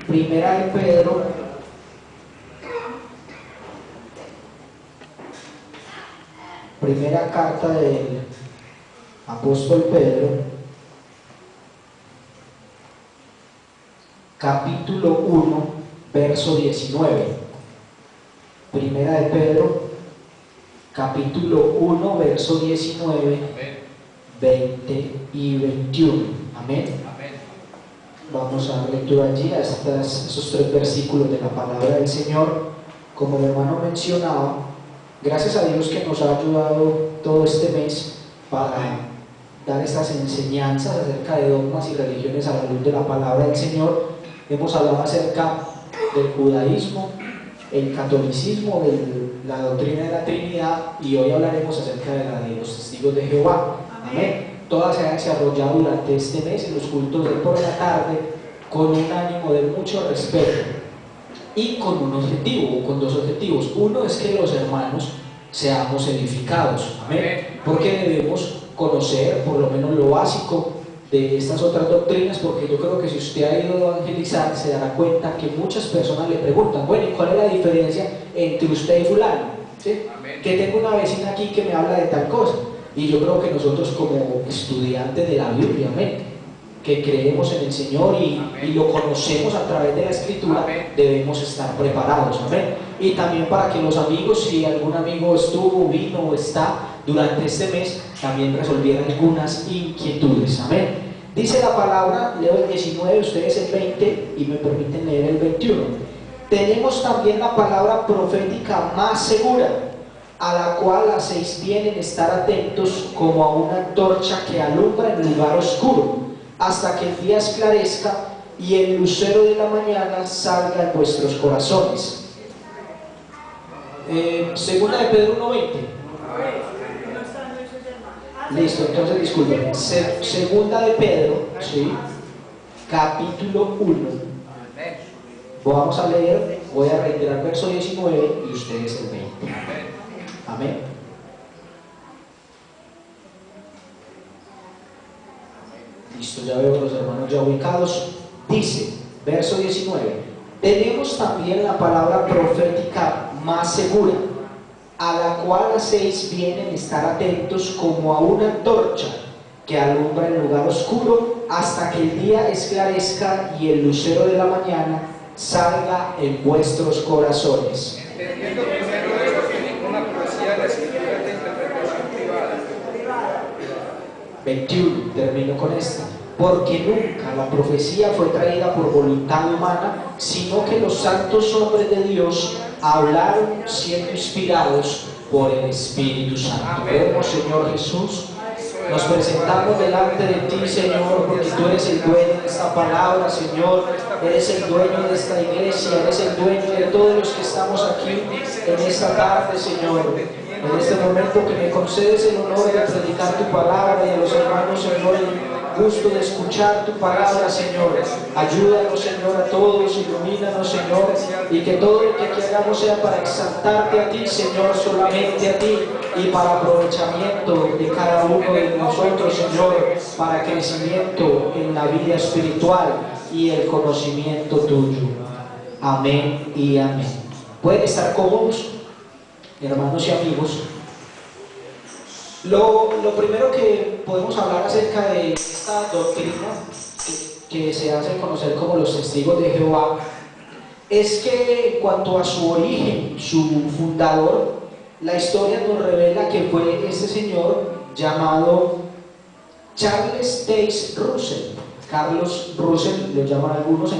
Primera de Pedro, primera carta del apóstol Pedro, capítulo 1, verso 19. Primera de Pedro, capítulo 1, verso 19, 20 y 21. Amén. Vamos a dar lectura allí a esos tres versículos de la palabra del Señor. Como el hermano mencionaba, gracias a Dios que nos ha ayudado todo este mes para dar estas enseñanzas acerca de dogmas y religiones a la luz de la palabra del Señor. Hemos hablado acerca del judaísmo, el catolicismo, la doctrina de la Trinidad, y hoy hablaremos acerca de los testigos de Jehová. Amén. Todas se han desarrollado durante este mes en los cultos de por la tarde con un ánimo de mucho respeto y con un objetivo, o con dos objetivos. Uno es que los hermanos seamos edificados. Amén. Porque debemos conocer por lo menos lo básico de estas otras doctrinas, porque yo creo que si usted ha ido a evangelizar se dará cuenta que muchas personas le preguntan, bueno, ¿y cuál es la diferencia entre usted y fulano? ¿Sí? Que tengo una vecina aquí que me habla de tal cosa. Y yo creo que nosotros como estudiantes de la Biblia, amén, que creemos en el Señor y lo conocemos a través de la Escritura, debemos estar preparados, amén. Y también para que los amigos, si algún amigo estuvo, vino o está durante este mes, también resolvieran algunas inquietudes, amén. Dice la palabra, leo el 19, ustedes el 20 y me permiten leer el 21. Tenemos también la palabra profética más segura, a la cual hacéis bien en estar atentos como a una antorcha que alumbra en lugar oscuro, hasta que el día esclarezca y el lucero de la mañana salga en vuestros corazones. Segunda de Pedro 1:20. Listo, entonces disculpen. Segunda de Pedro, ¿sí? Capítulo 1. Vamos a leer, voy a reiterar verso 19 y ustedes el 20. Amén. Listo, ya veo a los hermanos ya ubicados. Dice, verso 19: tenemos también la palabra profética más segura, a la cual hacéis bien en estar atentos como a una antorcha que alumbra en lugar oscuro, hasta que el día esclarezca y el lucero de la mañana salga en vuestros corazones. Entendiendo primero que ninguna profecía de la Escritura es de interpretación privada. 21, termino con esta. Porque nunca la profecía fue traída por voluntad humana, sino que los santos hombres de Dios hablaron siendo inspirados por el Espíritu Santo. Oremos, Señor Jesús. Nos presentamos delante de ti, Señor, porque tú eres el dueño de esta palabra, Señor. Eres el dueño de esta iglesia, eres el dueño de todos los que estamos aquí en esta tarde, Señor. En este momento que me concedes el honor de predicar tu palabra y a los hermanos, Señor, el gusto de escuchar tu palabra, Señor. Ayúdanos, Señor, a todos, ilumínanos, Señor, y que todo lo que aquí hagamos sea para exaltarte a ti, Señor, solamente a ti, y para aprovechamiento de cada uno de nosotros, Señor, para crecimiento en la vida espiritual y el conocimiento tuyo. Amén y amén. Pueden estar cómodos, hermanos y amigos. Lo primero que podemos hablar acerca de esta doctrina que se hace conocer como los testigos de Jehová es que en cuanto a su origen, su fundador, la historia nos revela que fue este señor llamado Charles Taze Russell. Carlos Russell lo llaman algunos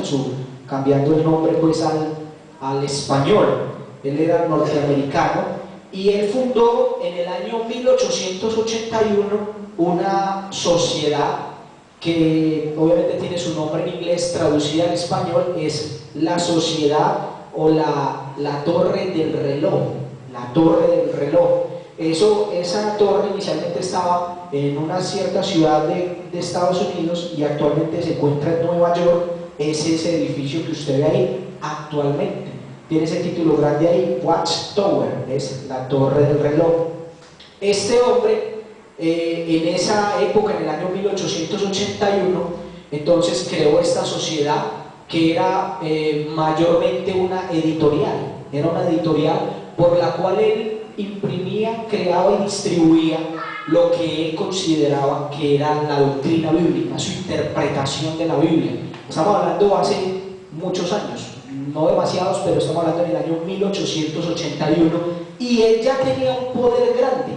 cambiando el nombre pues al español. Él era norteamericano y él fundó en el año 1881 una sociedad que obviamente tiene su nombre en inglés, traducida al español es la sociedad o la torre del reloj. La torre del reloj. Esa torre inicialmente estaba en una cierta ciudad de Estados Unidos y actualmente se encuentra en Nueva York. Es ese edificio que usted ve ahí actualmente. Tiene ese título grande ahí, Watchtower, es la torre del reloj. Este hombre, en esa época, en el año 1881, entonces creó esta sociedad que era mayormente una editorial. Era una editorial por la cual él imprimía, creaba y distribuía lo que él consideraba que era la doctrina bíblica, su interpretación de la Biblia. Estamos hablando hace muchos años, no demasiados, pero estamos hablando del año 1881, y él ya tenía un poder grande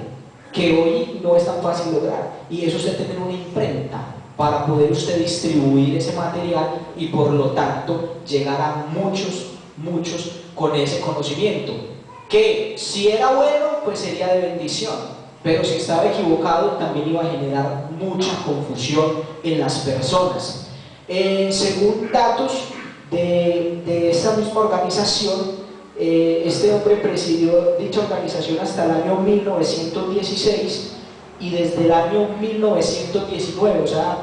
que hoy no es tan fácil lograr, y es usted tener una imprenta para poder usted distribuir ese material y por lo tanto llegar a muchos con ese conocimiento, que si era bueno pues sería de bendición, pero si estaba equivocado también iba a generar mucha confusión en las personas. Según datos de esa misma organización, este hombre presidió dicha organización hasta el año 1916, y desde el año 1919, o sea,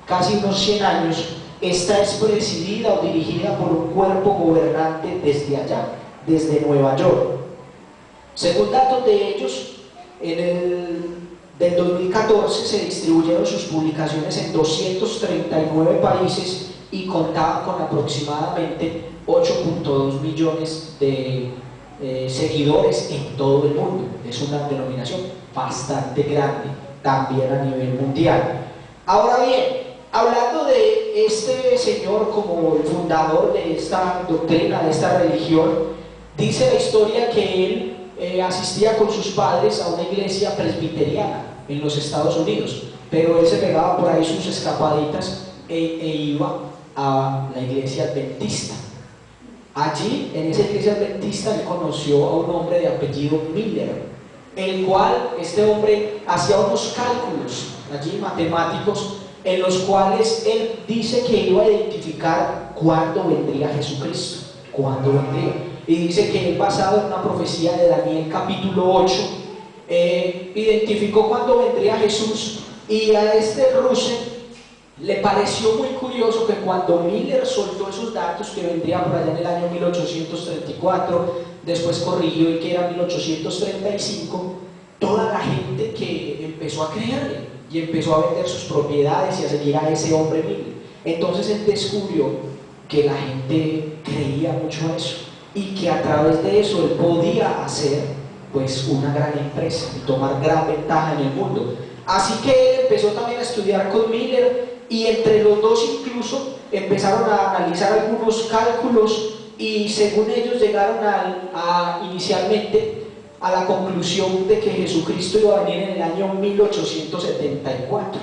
casi unos 100 años, esta es presidida o dirigida por un cuerpo gobernante desde allá, desde Nueva York. Según datos de ellos, del 2014 se distribuyeron sus publicaciones en 239 países y contaban con aproximadamente 8.2 millones de seguidores en todo el mundo. Es una denominación bastante grande, también a nivel mundial. Ahora bien, hablando de este señor como el fundador de esta doctrina, de esta religión, dice la historia que él asistía con sus padres a una iglesia presbiteriana en los Estados Unidos, pero él se pegaba por ahí sus escapaditas e iba a la iglesia adventista. Allí, en esa iglesia adventista, él conoció a un hombre de apellido Miller, el cual este hombre hacía unos cálculos allí matemáticos, en los cuales él dice que iba a identificar cuándo vendría Jesucristo, cuándo vendría, y dice que él, basado en una profecía de Daniel capítulo 8, identificó cuándo vendría Jesús. Y a este Russell le pareció muy curioso que cuando Miller soltó esos datos, que vendría por allá en el año 1834, después corrigió y que era 1835, toda la gente que empezó a creerle y empezó a vender sus propiedades y a seguir a ese hombre Miller. Entonces él descubrió que la gente creía mucho a eso, y que a través de eso él podía hacer pues una gran empresa y tomar gran ventaja en el mundo. Así que él empezó también a estudiar con Miller, y entre los dos incluso empezaron a analizar algunos cálculos, y según ellos llegaron inicialmente a la conclusión de que Jesucristo iba a venir en el año 1874.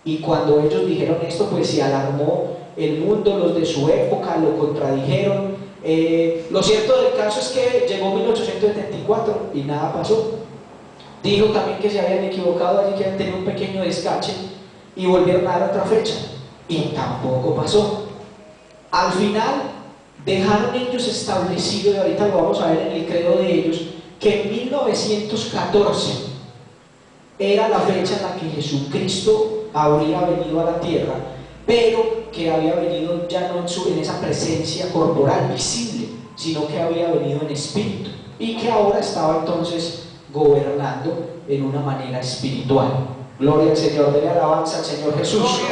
Y cuando ellos dijeron esto, pues se alarmó el mundo, los de su época lo contradijeron. Lo cierto del caso es que llegó 1874 y nada pasó. Dijo también que se habían equivocado allí, que habían tenido un pequeño descache, y volvieron a dar otra fecha y tampoco pasó. Al final dejaron ellos establecido, y ahorita lo vamos a ver en el credo de ellos, que en 1914 era la fecha en la que Jesucristo habría venido a la tierra, pero que había venido ya no en esa presencia corporal visible, sino que había venido en espíritu, y que ahora estaba entonces gobernando en una manera espiritual. Gloria al Señor, denle alabanza al Señor Jesús.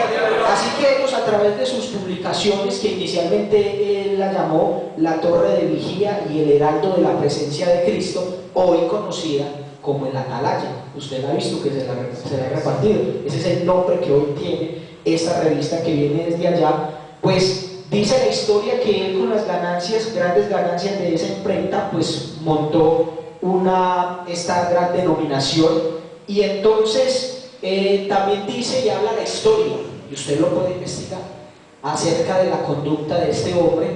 Así que ellos, a través de sus publicaciones, que inicialmente él la llamó la Torre de Vigía y el Heraldo de la Presencia de Cristo, hoy conocida como el Atalaya. Usted la ha visto que se la ha repartido. Ese es el nombre que hoy tiene esta revista que viene desde allá. Pues dice la historia que él, con las ganancias, grandes ganancias de esa imprenta, pues montó esta gran denominación. Y entonces también dice y habla la historia, y usted lo puede investigar, acerca de la conducta de este hombre.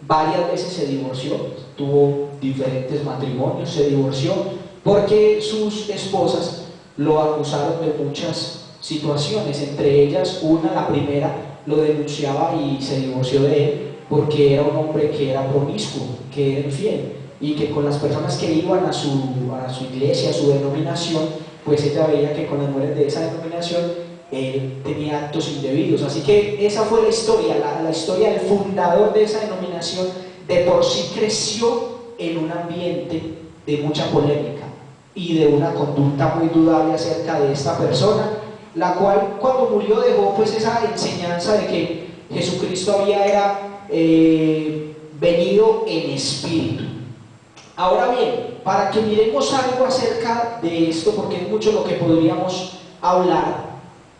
Varias veces se divorció, tuvo diferentes matrimonios, se divorció porque sus esposas lo acusaron de muchas situaciones, entre ellas la primera, lo denunciaba y se divorció de él porque era un hombre que era promiscuo, que era infiel, y que con las personas que iban a su iglesia, a su denominación, pues ella veía que con las mujeres de esa denominación él tenía actos indebidos. Así que esa fue la historia, la historia del fundador de esa denominación. De por sí creció en un ambiente de mucha polémica y de una conducta muy dudable acerca de esta persona, la cual cuando murió dejó pues esa enseñanza de que Jesucristo había venido en espíritu. Ahora bien, para que miremos algo acerca de esto, porque es mucho lo que podríamos hablar,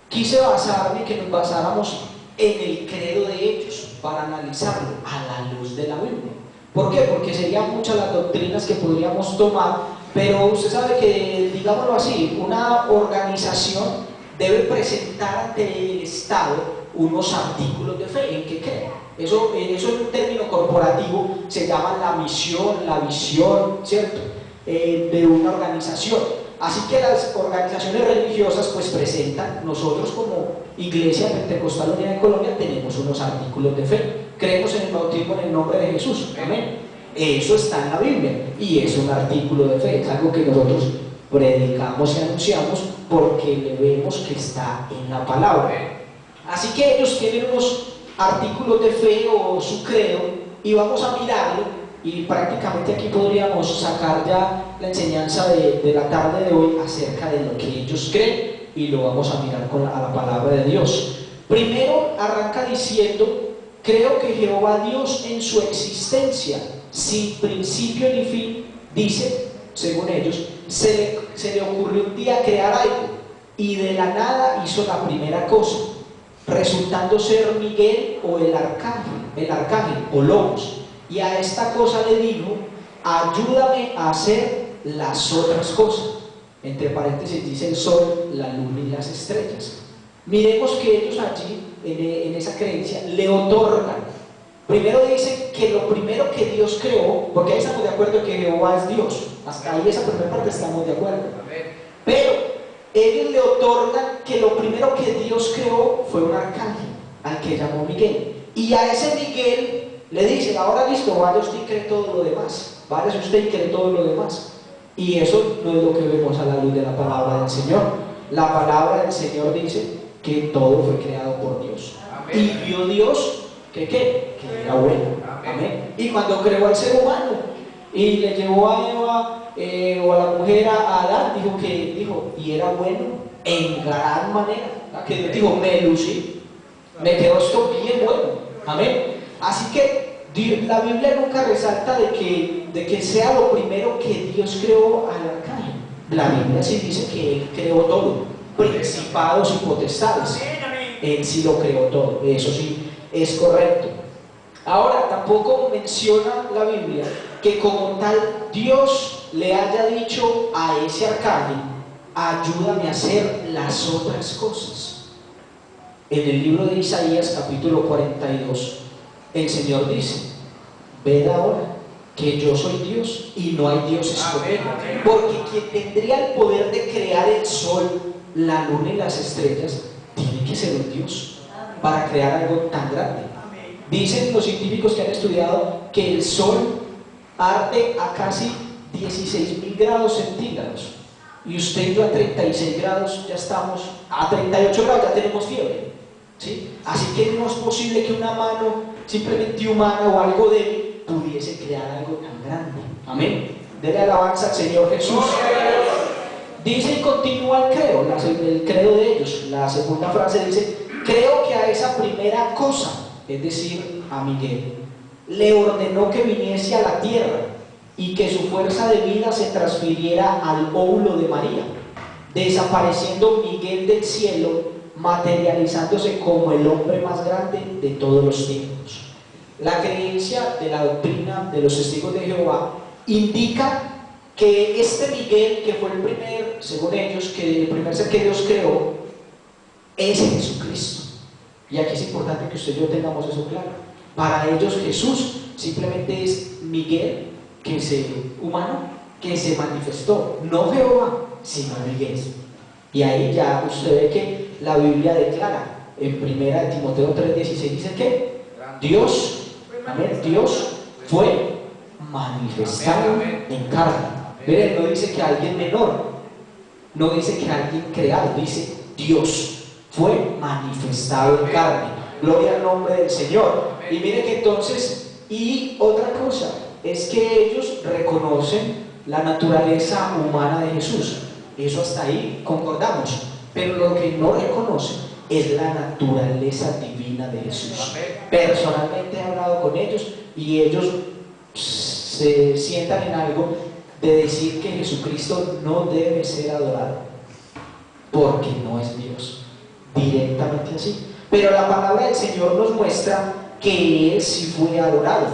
quise basarme, que nos basáramos en el credo de ellos para analizarlo a la luz de la Biblia. ¿Por qué? Porque serían muchas las doctrinas que podríamos tomar, pero usted sabe que, digámoslo así, una organización debe presentar ante el Estado unos artículos de fe en que cree. Eso en un término corporativo se llama la misión, la visión, ¿cierto? De una organización. Así que las organizaciones religiosas pues presentan, nosotros como Iglesia Pentecostal Unida de Colombia tenemos unos artículos de fe. Creemos en el bautismo en el nombre de Jesús, amén. Eso está en la Biblia y es un artículo de fe, es algo que nosotros predicamos y anunciamos porque le vemos que está en la palabra. Así que ellos tienen unos artículos de fe o su credo y vamos a mirarlo. Y prácticamente aquí podríamos sacar ya la enseñanza de la tarde de hoy acerca de lo que ellos creen y lo vamos a mirar a la palabra de Dios. Primero arranca diciendo: creo que Jehová Dios en su existencia, sin principio ni fin, dice, según ellos, se le ocurrió un día crear algo y de la nada hizo la primera cosa, resultando ser Miguel o el arcángel o Logos. Y a esta cosa le dijo: ayúdame a hacer las otras cosas. Entre paréntesis dice el sol, la luna y las estrellas. Miremos que ellos allí, en esa creencia, le otorgan. Primero dicen que lo primero que Dios creó, porque ahí estamos de acuerdo que Jehová es Dios. Hasta ahí esa primera parte estamos de acuerdo. Pero ellos le otorgan que lo primero que Dios creó fue un arcángel, al que llamó Miguel. Y a ese Miguel le dice: ahora listo, vaya usted y cree todo lo demás. Váyase usted y cree todo lo demás. Y eso no es lo que vemos a la luz de la palabra del Señor. La palabra del Señor dice que todo fue creado por Dios. Amén. Y vio Dios que era bueno. Amén. Y cuando creó al ser humano y le llevó a Eva o a la mujer a Adán, dijo, y era bueno en gran manera. Que Dios dijo: me lucí, me quedó esto bien bueno. Amén. Así que la Biblia nunca resalta de que sea lo primero que Dios creó al arcángel. La Biblia sí dice que Él creó todo, principados y potestades. Él sí lo creó todo, eso sí es correcto. Ahora, tampoco menciona la Biblia que como tal Dios le haya dicho a ese arcángel: ayúdame a hacer las otras cosas. En el libro de Isaías capítulo 42 el Señor dice: ved ahora que yo soy Dios y no hay dioses conmigo. Porque quien tendría el poder de crear el sol, la luna y las estrellas tiene que ser un Dios para crear algo tan grande. Dicen los científicos que han estudiado que el sol arde a casi 16.000 grados centígrados y usted y yo a 36 grados ya estamos, a 38 grados ya tenemos fiebre, ¿sí? Así que no es posible que una mano simplemente humana o algo débil pudiese crear algo tan grande. Amén. Dele alabanza al Señor Jesús. Dice y continúa el credo de ellos. La segunda frase dice: creo que a esa primera cosa, es decir, a Miguel, le ordenó que viniese a la tierra y que su fuerza de vida se transfiriera al óvulo de María, desapareciendo Miguel del cielo, materializándose como el hombre más grande de todos los tiempos. La creencia de la doctrina de los testigos de Jehová indica que este Miguel, que fue el primer, según ellos, que el primer ser que Dios creó, es Jesucristo. Y aquí es importante que usted y yo tengamos eso claro. Para ellos Jesús simplemente es Miguel, humano, que se manifestó, no Jehová, sino Miguel. Y ahí ya usted ve que la Biblia declara en 1 Timoteo 3:16, dice que Dios fue manifestado en carne. Miren, no dice que alguien menor, no dice que alguien creado, dice Dios fue manifestado en carne. Gloria al nombre del Señor. Y miren que entonces, y otra cosa es que ellos reconocen la naturaleza humana de Jesús. Eso hasta ahí concordamos. Pero lo que no reconocen es la naturaleza divina de Jesús. Personalmente he hablado con ellos y ellos se sientan en algo de decir que Jesucristo no debe ser adorado porque no es Dios, directamente así. Pero la palabra del Señor nos muestra que Él sí fue adorado.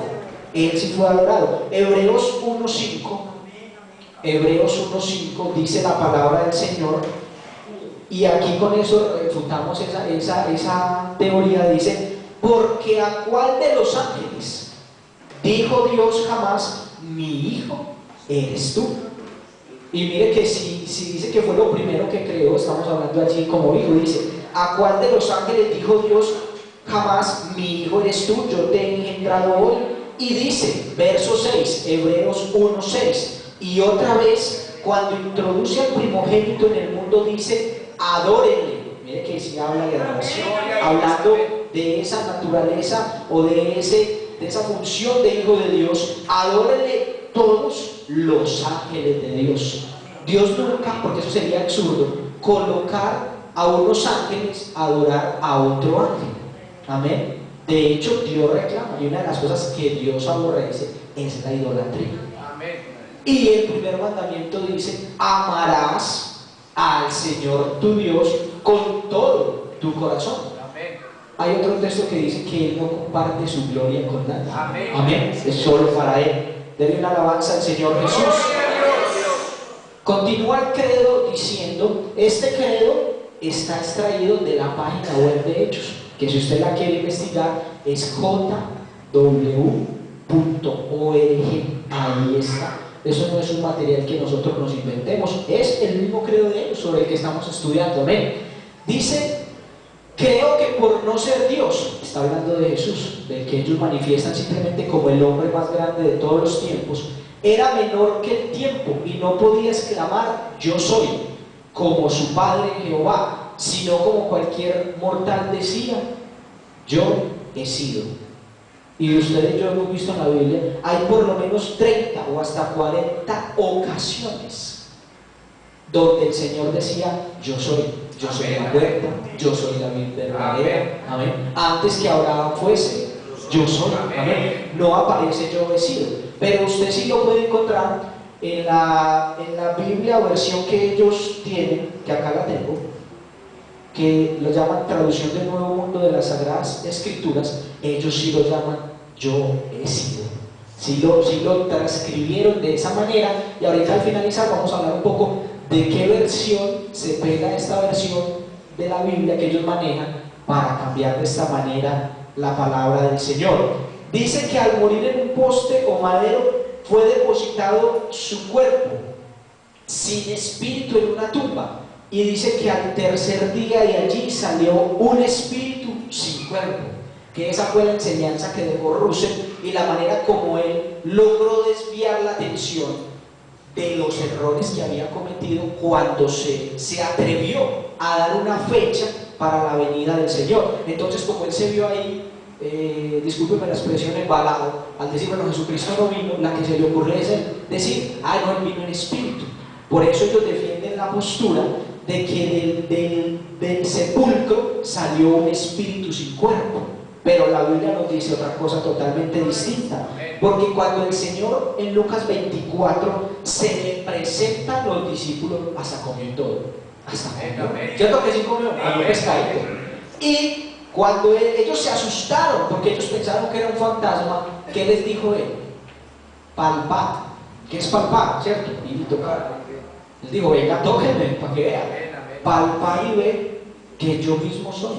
Él sí fue adorado. Hebreos 1.5 dice la palabra del Señor, y aquí con eso refutamos esa teoría. Dice: porque a cuál de los ángeles dijo Dios jamás, mi hijo eres tú. Y mire que si dice que fue lo primero que creó, estamos hablando allí como hijo. Dice: a cuál de los ángeles dijo Dios jamás, mi hijo eres tú, yo te he engendrado hoy. Y dice, verso 6, Hebreos 1.6, y otra vez cuando introduce al primogénito en el mundo dice: adórenle. Mire que si habla de adoración, hablando de esa naturaleza o de esa función de hijo de Dios. Adórenle todos los ángeles de Dios. Dios nunca, porque eso sería absurdo, colocar a unos ángeles a adorar a otro ángel. Amén. De hecho, Dios reclama, y una de las cosas que Dios aborrece es la idolatría. Amén. Y el primer mandamiento dice: amarás al Señor tu Dios con todo tu corazón. Amén. Hay otro texto que dice que Él no comparte su gloria con nadie. Amén. Amén. Es solo para Él. Dele una alabanza al Señor Jesús. Continúa el credo diciendo: este credo está extraído de la página web de Hechos, que si usted la quiere investigar es jw.org. Ahí está. Eso no es un material que nosotros nos inventemos, es el mismo credo de ellos sobre el que estamos estudiando. Amén. Dice: creo que por no ser Dios, está hablando de Jesús, del que ellos manifiestan simplemente como el hombre más grande de todos los tiempos, era menor que el tiempo y no podía exclamar yo soy, como su padre Jehová, sino como cualquier mortal decía, yo he sido. Y ustedes y yo hemos visto en la Biblia, hay por lo menos 30 o hasta 40 ocasiones donde el Señor decía, yo soy la puerta, yo soy la vid verdadera. Amén. Antes que Abraham fuese, yo soy. Amén. No aparece yo he sido, pero usted sí lo puede encontrar en la Biblia, versión que ellos tienen, que acá la tengo, que lo llaman traducción del Nuevo Mundo de las Sagradas Escrituras. Ellos sí lo llaman yo he sido. Sí lo transcribieron de esa manera. Y ahorita al finalizar vamos a hablar un poco de qué versión se pega a esta versión de la Biblia que ellos manejan para cambiar de esta manera la palabra del Señor. Dice que al morir en un poste o madero fue depositado su cuerpo sin espíritu en una tumba, y dice que al tercer día de allí salió un espíritu sin cuerpo, que esa fue la enseñanza que dejó Russell y la manera como él logró desviar la atención de los errores que había cometido cuando se atrevió a dar una fecha para la venida del Señor. Entonces, como él se vio ahí, discúlpeme la expresión, embalado, al decir, bueno, Jesucristo no vino, la que se le ocurre es decir, no, él vino en espíritu. Por eso ellos defienden la postura de que del sepulcro salió un espíritu sin cuerpo. Pero la Biblia nos dice otra cosa totalmente distinta, porque cuando el Señor en Lucas 24 se le presenta a los discípulos, hasta comió todo, hasta comió. ¿Cierto que sí comió? Comió pescadito. Y cuando ellos se asustaron, porque ellos pensaron que era un fantasma, ¿qué les dijo él? Palpad. ¿Qué es palpar? ¿Cierto? Y tocar. Les dijo, venga, tóquenme para que vean. Palpar y ve que yo mismo soy,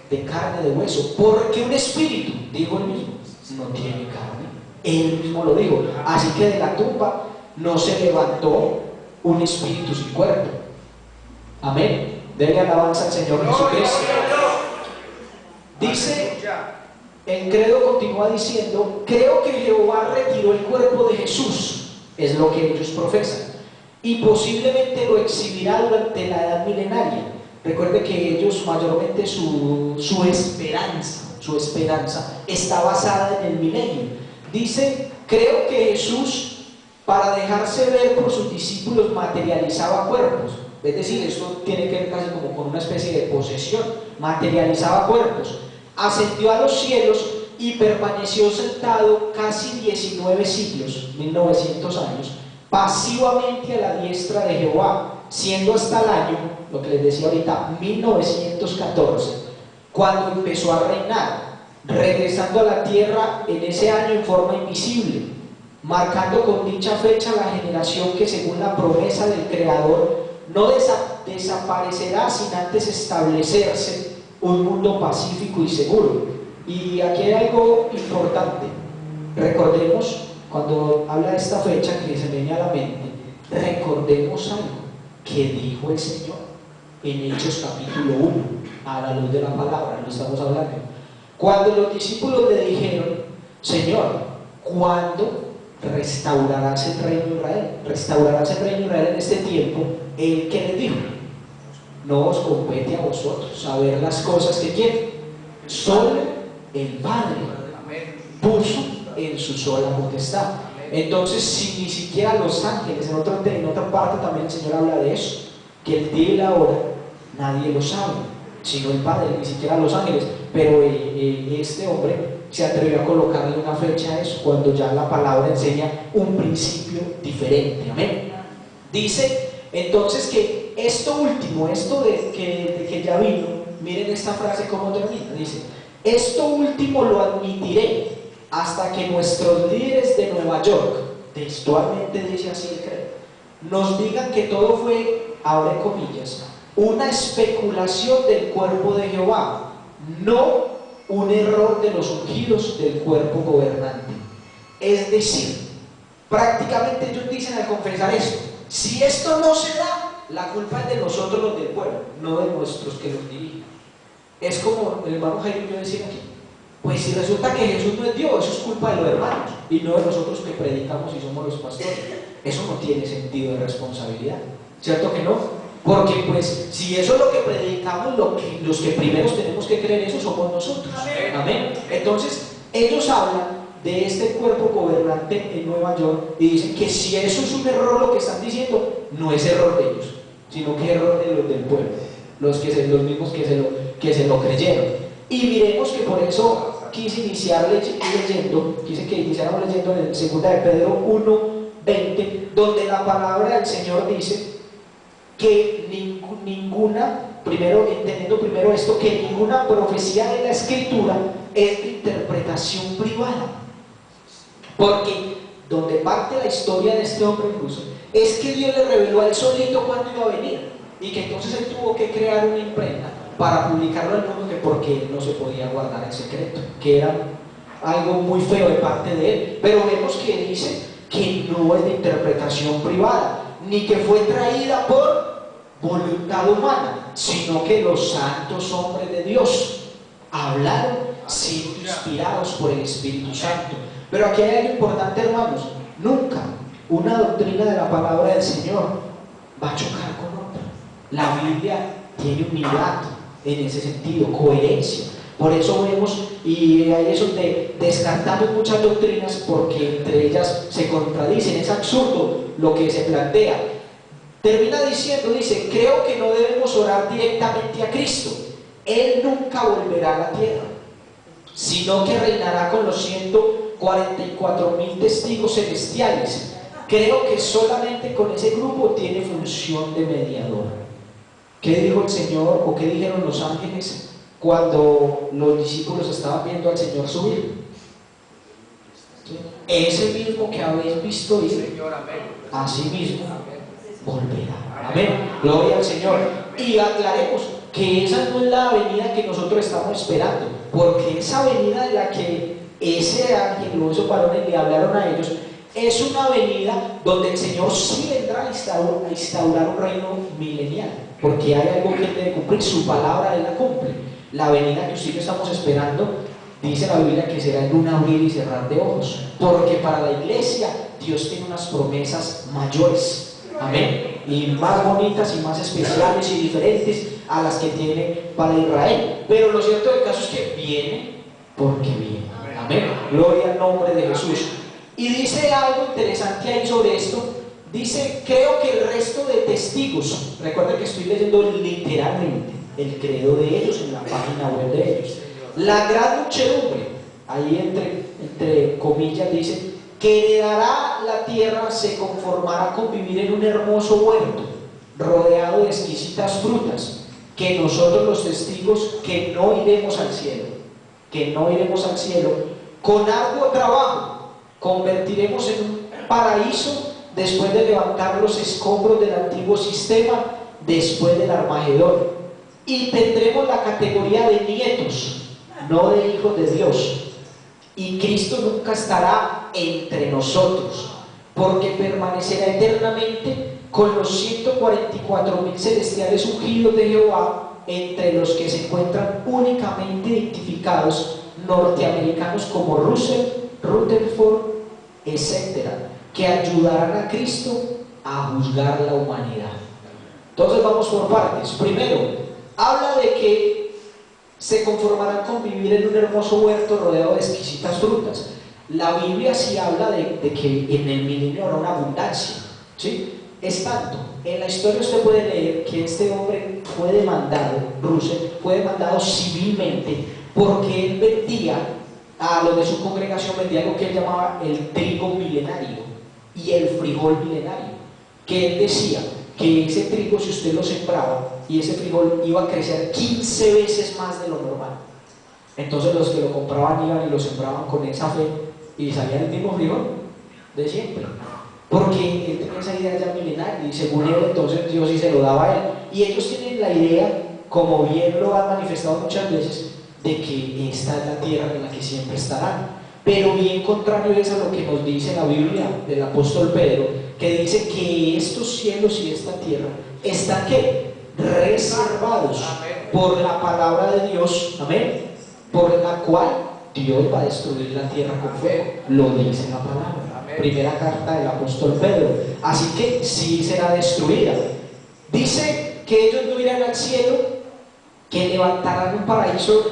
de carne, de hueso, porque un espíritu, dijo él mismo, no tiene carne. Él mismo lo dijo. Así que de la tumba no se levantó un espíritu sin cuerpo. Amén. Denle alabanza al Señor Jesucristo. Dice, el credo continúa diciendo, creo que Jehová retiró el cuerpo de Jesús, es lo que ellos profesan, y posiblemente lo exhibirá durante la edad milenaria. Recuerde que ellos mayormente su esperanza está basada en el milenio. Dice, creo que Jesús, para dejarse ver por sus discípulos, materializaba cuerpos. Es decir, esto tiene que ver casi como con una especie de posesión, materializaba cuerpos. Ascendió a los cielos y permaneció sentado casi 19 siglos, 1900 años, pasivamente a la diestra de Jehová, siendo hasta el año, lo que les decía ahorita, 1914, cuando empezó a reinar, regresando a la tierra en ese año en forma invisible, marcando con dicha fecha la generación que según la promesa del Creador no desaparecerá sin antes establecerse un mundo pacífico y seguro. Y aquí hay algo importante. Recordemos, cuando habla de esta fecha que se viene a la mente, recordemos algo que dijo el Señor en Hechos capítulo 1, a la luz de la palabra, lo estamos hablando. Cuando los discípulos le dijeron: Señor, ¿cuándo restaurarás el reino de Israel? ¿Restaurarás el reino de Israel en este tiempo? Él que les dijo: no os compete a vosotros saber las cosas que quieren, solo el Padre puso en su sola potestad. Entonces, si ni siquiera los ángeles, en otra parte también el Señor habla de eso, que el día y la hora nadie lo sabe, sino el Padre, ni siquiera los ángeles. Pero este hombre se atrevió a colocarle una fecha a eso, cuando ya la palabra enseña un principio diferente. Amén. Dice entonces que esto último, esto de que ya vino, miren esta frase cómo termina, dice: esto último lo admitiré hasta que nuestros líderes de Nueva York, textualmente dice así el credo, nos digan que todo fue, abre comillas, una especulación del cuerpo de Jehová, no un error de los ungidos del cuerpo gobernante. Es decir, prácticamente ellos dicen al confesar esto: si esto no se da, la culpa es de nosotros los del pueblo, no de nuestros que los dirigen. Es como el hermano Jairo y yo decía aquí: pues si resulta que Jesús no es Dios, eso es culpa de los hermanos y no de nosotros que predicamos y somos los pastores. Eso no tiene sentido de responsabilidad, ¿cierto que no? Porque pues si eso es lo que predicamos, los que primeros tenemos que creer eso somos nosotros. Amén. Entonces ellos hablan de este cuerpo gobernante en Nueva York y dicen que si eso es un error lo que están diciendo, no es error de ellos, sino que es error de los del pueblo, los mismos que se lo creyeron. Y miremos que por eso quise que iniciáramos leyendo en 2 de Pedro 1:20, donde la palabra del Señor dice que entendiendo primero esto, que ninguna profecía de la Escritura es de interpretación privada. Porque donde parte la historia de este hombre incluso es que Dios le reveló a él solito cuándo iba a venir, y que entonces él tuvo que crear una imprenta para publicarlo al mundo, que porque él no se podía guardar el secreto, que era algo muy feo de parte de él. Pero vemos que dice que no es de interpretación privada, ni que fue traída por voluntad humana, sino que los santos hombres de Dios hablaron siendo inspirados por el Espíritu Santo. Pero aquí hay algo importante, hermanos: nunca una doctrina de la palabra del Señor va a chocar con otra. La Biblia tiene unidad en ese sentido, coherencia. Por eso vemos, y ahí es donde descartamos muchas doctrinas, porque entre ellas se contradicen. Es absurdo lo que se plantea. Termina diciendo, dice: creo que no debemos orar directamente a Cristo. Él nunca volverá a la tierra, sino que reinará con los 144,000 testigos celestiales. Creo que solamente con ese grupo tiene función de mediador. ¿Qué dijo el Señor o qué dijeron los ángeles cuando los discípulos estaban viendo al Señor subir? ¿Sí? Ese mismo que habéis visto ir, así mismo volverá. Amén. Gloria al Señor. Y aclaremos que esa no es la venida que nosotros estamos esperando, porque esa venida de la que ese ángel o esos varones le hablaron a ellos es una venida donde el Señor sí vendrá a instaurar un reino milenial, porque hay algo que él debe cumplir, su palabra él la cumple. La venida que usted y yo estamos esperando, dice la Biblia que será en un abrir y cerrar de ojos, porque para la iglesia Dios tiene unas promesas mayores, amén, y más bonitas y más especiales y diferentes a las que tiene para Israel. Pero lo cierto del caso es que viene porque viene, amén, gloria al nombre de Jesús. Y dice algo interesante ahí sobre esto: Dice, creo que el resto de testigos, recuerden que estoy leyendo literalmente el credo de ellos en la página web de ellos, la gran muchedumbre, ahí entre comillas dice, que heredará la tierra se conformará con vivir en un hermoso huerto, rodeado de exquisitas frutas, que nosotros los testigos que no iremos al cielo, con arduo trabajo, convertiremos en un paraíso después de levantar los escombros del antiguo sistema, después del Armagedón, y tendremos la categoría de nietos, no de hijos de Dios, y Cristo nunca estará entre nosotros, porque permanecerá eternamente con los 144.000 celestiales ungidos de Jehová, entre los que se encuentran únicamente identificados norteamericanos como Russell, Rutherford, etc., que ayudarán a Cristo a juzgar la humanidad. Entonces vamos por partes. Primero, habla de que se conformarán con vivir en un hermoso huerto rodeado de exquisitas frutas. La Biblia sí habla de que en el milenio habrá una abundancia, ¿sí? Es tanto, en la historia usted puede leer que este hombre fue demandado, Russell, fue demandado civilmente porque él vendía a los de su congregación, vendía lo que él llamaba el trigo milenario y el frijol milenario, que él decía que ese trigo, si usted lo sembraba, y ese frijol iba a crecer 15 veces más de lo normal. Entonces los que lo compraban iban y lo sembraban con esa fe y salía el mismo frijol de siempre, porque él tenía esa idea ya milenaria y según él entonces Dios sí se lo daba a él, y ellos tienen la idea, como bien lo han manifestado muchas veces, de que esta es la tierra en la que siempre estarán. Pero bien contrario es a lo que nos dice la Biblia del apóstol Pedro, que dice que estos cielos y esta tierra están ¿qué? Reservados por la palabra de Dios, amén, por la cual Dios va a destruir la tierra con fuego, lo dice la palabra, primera carta del apóstol Pedro. Así que sí será destruida. Dice que ellos no irán al cielo, que levantarán un paraíso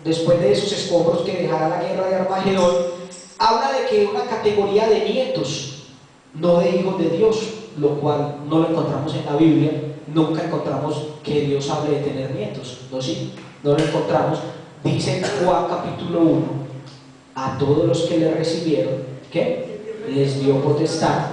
después de esos escombros que dejará la guerra de Armagedón. Habla de que una categoría de nietos, no de hijos de Dios, lo cual no lo encontramos en la Biblia. Nunca encontramos que Dios hable de tener nietos, ¿no? Sí, no lo encontramos. Dice en Juan capítulo 1, a todos los que le recibieron, ¿qué? Les dio potestad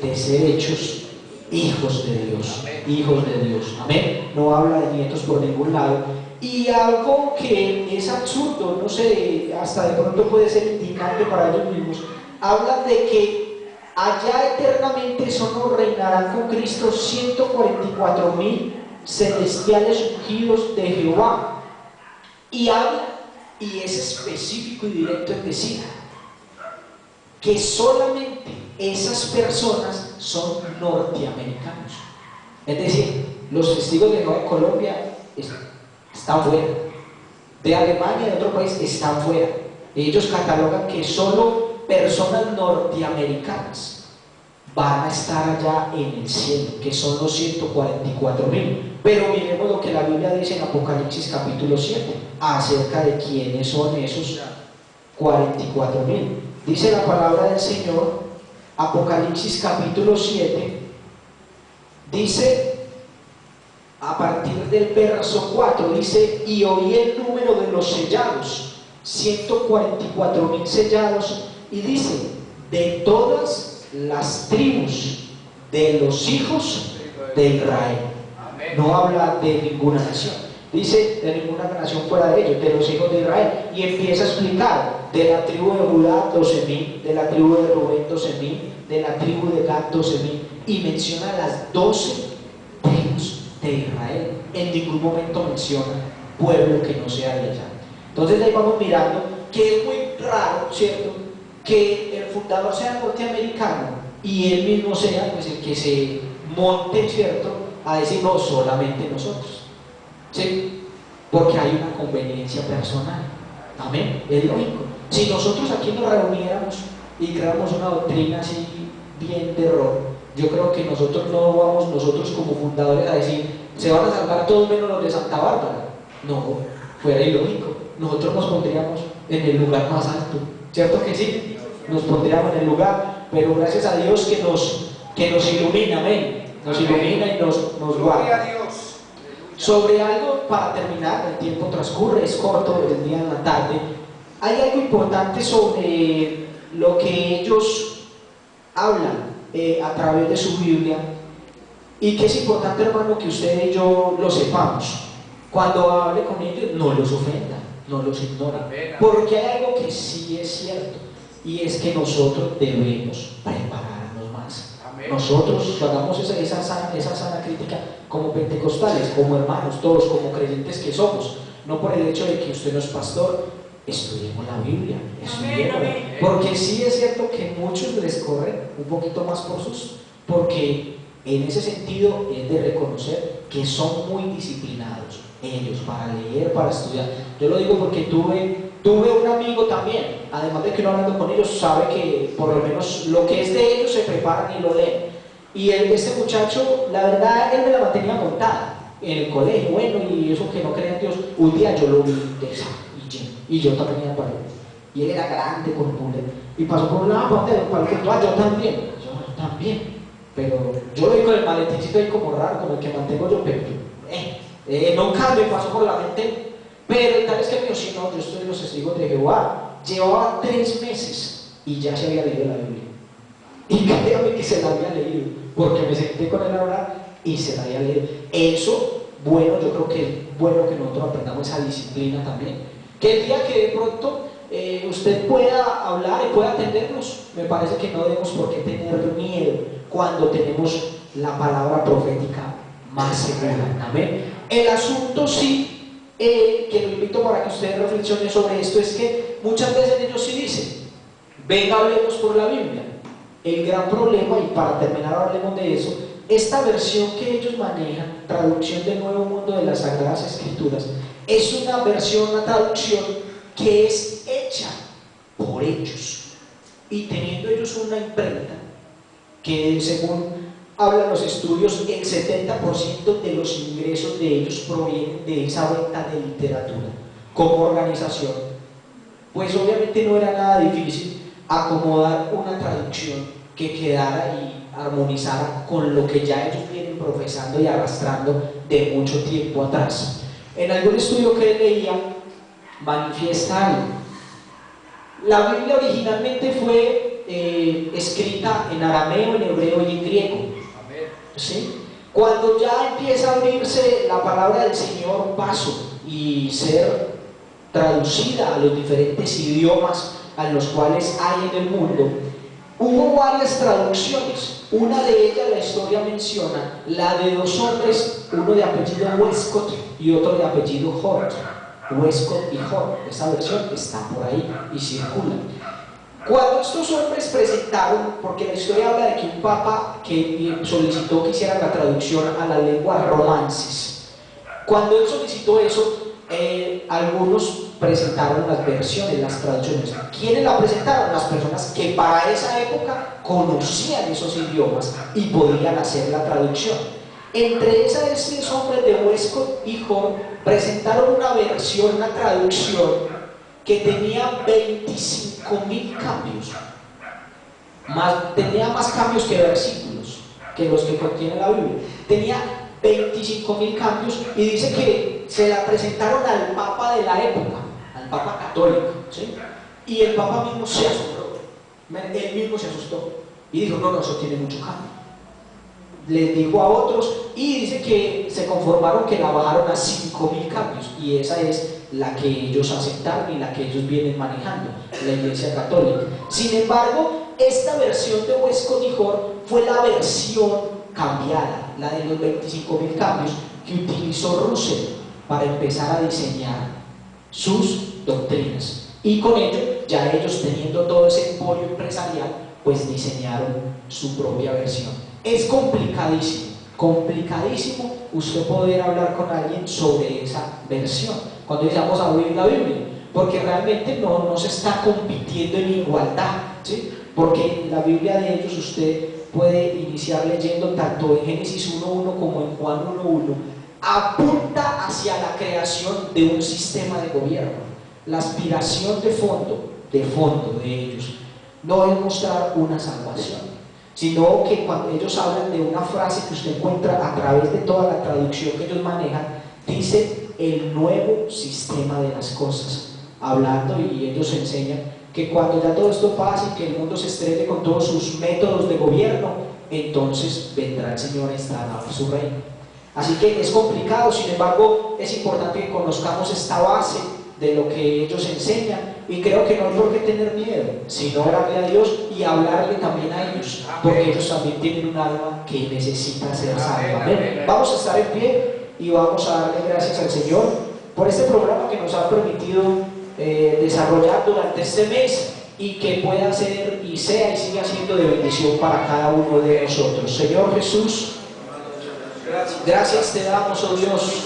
de ser hechos hijos de Dios, hijos de Dios, amén. No habla de nietos por ningún lado. Y algo que es absurdo, no sé, hasta de pronto puede ser indignante para ellos mismos, hablan de que allá eternamente solo reinarán con Cristo 144.000 celestiales ungidos de Jehová, y habla, y es específico y directo en decir que solamente esas personas son norteamericanos, es decir, los testigos de Jehová de Colombia están fuera, de Alemania y de otro país están fuera. Ellos catalogan que solo personas norteamericanas van a estar allá en el cielo, que son los 144.000. Pero miremos lo que la Biblia dice en Apocalipsis capítulo 7 acerca de quiénes son esos 44.000. Dice la palabra del Señor, Apocalipsis capítulo 7, dice a partir del verso 4, dice: y oí el número de los sellados, 144.000 sellados, y dice: de todas las tribus de los hijos de Israel. No habla de ninguna nación, dice de ninguna nación fuera de ellos, de los hijos de Israel, y empieza a explicar: de la tribu de Judá 12.000, de la tribu de Rubén 12.000, de la tribu de Gad 12.000, y menciona las 12 tribus de Israel. En ningún momento menciona pueblo que no sea de allá. Entonces ahí vamos mirando que es muy raro, ¿cierto?, que el fundador sea norteamericano y él mismo sea pues el que se monte, ¿cierto?, a decir no, solamente nosotros, ¿sí? Porque hay una conveniencia personal, amén, es lógico. Si nosotros aquí nos reuniéramos y creamos una doctrina así bien de error, yo creo que nosotros no vamos, nosotros como fundadores, a decir se van a salvar todos menos los de Santa Bárbara. No, fuera ilógico. Nosotros nos pondríamos en el lugar más alto, ¿cierto que sí? Nos pondríamos en el lugar, pero gracias a Dios que nos que nos ilumina, amén, nos Amén. ilumina y nos Gloria guarda. a Dios. Sobre algo, para terminar, el tiempo transcurre, es corto el día en la tarde, hay algo importante sobre lo que ellos hablan a través de su Biblia, y que es importante, hermano, que usted y yo lo sepamos. Cuando hable con ellos, no los ofenda, no los ignore, porque hay algo que sí es cierto, y es que nosotros debemos prepararnos más. Amén. Nosotros hagamos esa sana crítica como pentecostales, como hermanos, todos como creyentes que somos, no por el hecho de que usted no es pastor. Estudiemos la Biblia, estudiémosla, porque sí es cierto que muchos les corren un poquito más por sus, porque en ese sentido es de reconocer que son muy disciplinados ellos para leer, para estudiar. Yo lo digo porque tuve un amigo también, además de que uno hablando con ellos sabe que por lo menos lo que es de ellos se preparan y lo leen. Y este muchacho, la verdad, él me la mantenía montada en el colegio, bueno, y eso que no creía en Dios. Un día yo lo vi de esa, y yo también iba para él. Y él era grande, con cooler, y pasó por una bandera, para el yo también, yo también. Pero yo lo vi con el maletincito ahí como raro, como el que mantengo yo, pero nunca me pasó por la mente. Pero el tal es que mío, si no, yo estoy en los testigos de Jehová, llevaba 3 meses y ya se había leído la Biblia. Y créame que se la había leído, porque me senté con él a hablar y se la había leído. Eso, bueno, yo creo que es bueno que nosotros aprendamos esa disciplina también. Que el día que de pronto usted pueda hablar y pueda atendernos, me parece que no debemos por qué tener miedo cuando tenemos la palabra profética más segura. Amén. El asunto sí, que lo invito para que usted reflexione sobre esto, es que muchas veces ellos sí dicen, venga, hablemos por la Biblia. El gran problema, y para terminar hablemos de eso, esta versión que ellos manejan, traducción del Nuevo Mundo de las Sagradas Escrituras, es una versión, una traducción que es hecha por ellos, y teniendo ellos una imprenta que, según hablan los estudios, el 70% de los ingresos de ellos provienen de esa venta de literatura. Como organización, pues obviamente no era nada difícil acomodar una traducción que quedara y armonizara con lo que ya ellos vienen profesando y arrastrando de mucho tiempo atrás. En algún estudio que leía, manifiesta algo. La Biblia originalmente fue escrita en arameo, en hebreo y en griego. ¿Sí? Cuando ya empieza a abrirse la palabra del Señor paso y ser traducida a los diferentes idiomas a los cuales hay en el mundo, hubo varias traducciones. Una de ellas, la historia menciona la de 2 hombres, uno de apellido Westcott y otro de apellido Hort. Westcott y Hort, esa versión está por ahí y circula. Cuando estos hombres presentaron, porque la historia habla de que un papa que solicitó que hicieran la traducción a la lengua romances, cuando él solicitó eso, algunos presentaron las versiones, las traducciones. ¿Quiénes la presentaron? Las personas que para esa época conocían esos idiomas y podían hacer la traducción. Entre esos hombres de Westcott y Hort presentaron una versión, una traducción que tenía 25.000 cambios, tenía más cambios que versículos, que los que contiene la Biblia. Tenía 25.000 cambios, y dice que se la presentaron al Papa de la época, al Papa católico, ¿sí? Y el Papa mismo se asombró, él mismo se asustó y dijo, no, eso tiene mucho cambio. Les dijo a otros, y dice que se conformaron que la bajaron a 5.000 cambios, y esa es la que ellos aceptaron y la que ellos vienen manejando, la Iglesia Católica. Sin embargo, esta versión de Westcott y Hort fue la versión cambiada, la de los 25.000 cambios que utilizó Russell para empezar a diseñar sus doctrinas, y con ello, ya ellos teniendo todo ese emporio empresarial, pues diseñaron su propia versión. Es complicadísimo, complicadísimo usted poder hablar con alguien sobre esa versión cuando vamos a abrir la Biblia, porque realmente no se está compitiendo en igualdad, ¿sí? Porque la Biblia de ellos usted puede iniciar leyendo tanto en Génesis 1.1 como en Juan 1.1, apunta hacia la creación de un sistema de gobierno. La aspiración de fondo de ellos no es mostrar una salvación, sino que cuando ellos hablan de una frase que usted encuentra a través de toda la traducción que ellos manejan, dice el nuevo sistema de las cosas, hablando, y ellos enseñan que cuando ya todo esto pase y que el mundo se estrelle con todos sus métodos de gobierno, entonces vendrá el Señor a instalar su reino. Así que es complicado, sin embargo es importante que conozcamos esta base de lo que ellos enseñan, y creo que no hay por qué tener miedo, sino orarle a Dios y hablarle también a ellos, porque ellos también tienen un alma que necesita ser salva. Amén. Vamos a estar en pie y vamos a darle gracias al Señor por este programa que nos ha permitido desarrollar durante este mes, y que pueda ser y sea y siga siendo de bendición para cada uno de nosotros. Señor Jesús, gracias te damos, oh Dios,